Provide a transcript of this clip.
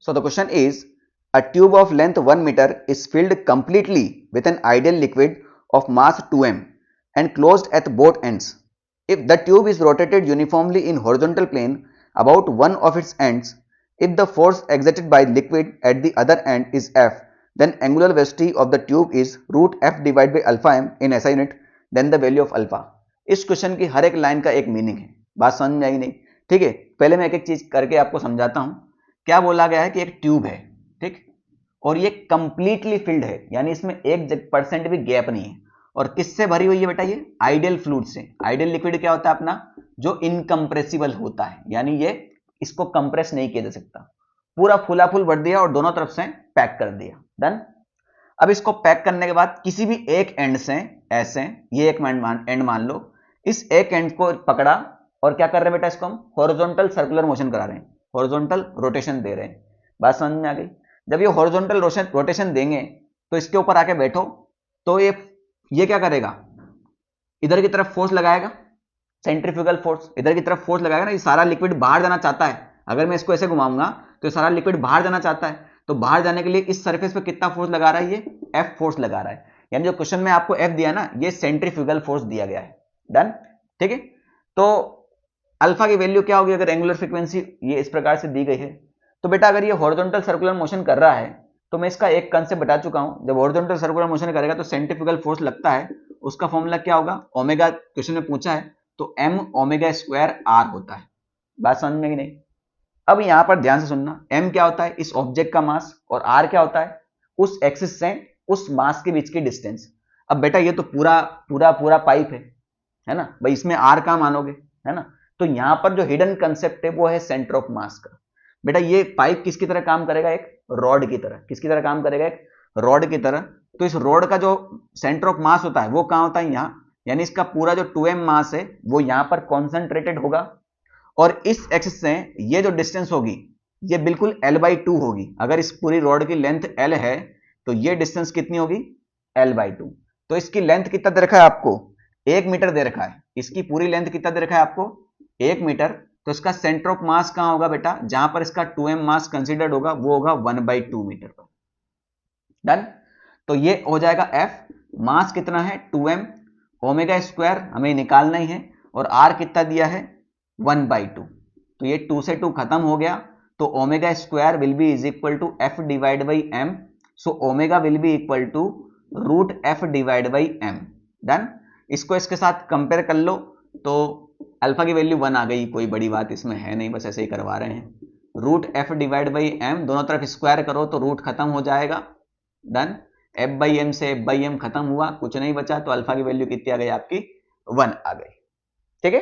So the question is, a tube of length 1 meter is filled completely with an ideal liquid of mass 2m and closed at both ends. If the tube is rotated uniformly in horizontal plane about one of its ends, if the force exerted by liquid at the other end is F, then angular velocity of the tube is root F divided by alpha m in SI unit, then the value of alpha. इस question की हर एक line का एक meaning है, बात समझ में आई नहीं? ठीक है, पहले मैं एक एक चीज करके आपको समझाता हूं. क्या बोला गया है कि एक ट्यूब है, ठीक, और ये कंप्लीटली फिल्ड है, यानी इसमें 1% भी गैप नहीं है. और किससे भरी हुई है बेटा? ये आइडियल फ्लूइड से. आइडियल लिक्विड क्या होता है अपना? जो इनकंप्रेसिबल होता है, यानी ये इसको कंप्रेस नहीं किया जा सकता. पूरा फुला फुल भर दिया और दोनों तरफ से पैक कर दिया. डन. अब इसको पैक करने के बाद किसी भी एक एंड से ऐसे, ये एक एंड मान लो, इस एक एंड को पकड़ा और क्या कर रहे हैं बेटा? इसको हम हॉरिजॉन्टल सर्कुलर मोशन करा रहे हैं, हॉरिजॉन्टल रोटेशन दे रहे हैं. बात समझ में आ गई? जब ये हॉरिजॉन्टल रोटेशन देंगे तो इसके ऊपर आके बैठो, तो ये क्या करेगा? इधर की तरफ फोर्स लगाएगा, सेंट्रीफ्यूगल फोर्स इधर की तरफ फोर्स लगाएगा ना. ये सारा लिक्विड बाहर जाना चाहता है. अगर मैं इसको ऐसे घुमाऊंगा तो ये सारा लिक्विड बाहर जाना चाहता है, तो बाहर जाने के लिए इस सरफेस पे कितना फोर्स लगा रहा है? ये F फोर्स लगा रहा है. यानी जो क्वेश्चन में आपको F दिया ना, ये सेंट्रीफ्यूगल फोर्स दिया गया है. डन. ठीक है, तो अल्फा की वैल्यू क्या होगी अगर एंगुलर फ्रीक्वेंसी ये इस प्रकार से दी गई है? तो बेटा अगर ये हॉरिजॉन्टल सर्कुलर मोशन कर रहा है तो मैं इसका एक कंसेप्ट बता चुका हूं. जब हॉरिजॉन्टल सर्कुलर मोशन करेगा तो सेंट्रीफ्यूगल फोर्स लगता है, उसका फॉर्मूला क्या होगा? ओमेगा. क्वेश्चन में पूछा है तो m ओमेगा स्क्वायर r होता है. बात समझ में कि नहीं? अब यहां पर ध्यान से सुनना, m क्या होता है? इस ऑब्जेक्ट का मास, और r क्या होता है? उस एक्सिस से उस मास के बीच की डिस्टेंस. अब बेटा ये तो पूरा पाइप है ना भाई, इसमें r का मानोगे, है ना? तो यहां पर जो हिडन कंसेप्ट है वो है सेंटर ऑफ मास का. बेटा ये पाइप किसकी तरह काम करेगा? एक रॉड की तरह. किसकी तरह काम करेगा? एक रॉड की तरह. तो इस रॉड का जो सेंटर ऑफ मास होता है वो कहां होता है? यहां. यानी इसका पूरा जो 2m मास है वो यहां पर कॉन्सेंट्रेटेड होगा, और इस एक्सिस से ये जो डिस्टेंस होगी ये बिल्कुल L/2 होगी. अगर इस पूरी रॉड की लेंथ L है तो ये डिस्टेंस कितनी होगी? L/2. तो इसकी लेंथ कितना दे रखा है आपको? 1 मीटर दे रखा है. इसकी पूरी लेंथ कितना दे रखा है आपको? 1 मीटर. तो इसका सेंटर ऑफ मास कहां होगा बेटा? जहां पर इसका 2m मास कंसीडर्ड होगा वो होगा 1/2 मीटर पर. डन. तो ये हो जाएगा F. मास कितना है? 2m. ओमेगा स्क्वायर हमें निकालना ही है, और r कितना दिया है? 1/2. तो ये 2 से 2 खत्म हो गया, तो omega square will be is equal to F divide by m. So omega will be equal to root F divide by m. Done. इसको इसके साथ कंपेयर कर लो तो अल्फा की वैल्यू 1 आ गई. कोई बड़ी बात इसमें है नहीं, बस ऐसे ही करवा रहे हैं. Root F divide by m, दोनों तरफ स्क्वायर करो तो रूट खत्म हो जाएगा. डन. F/m से F/m खत्म हुआ, कुछ नहीं बचा, तो अल्फा की वैल्यू कितनी आ गई आपकी? 1 आ गई. ठीक है.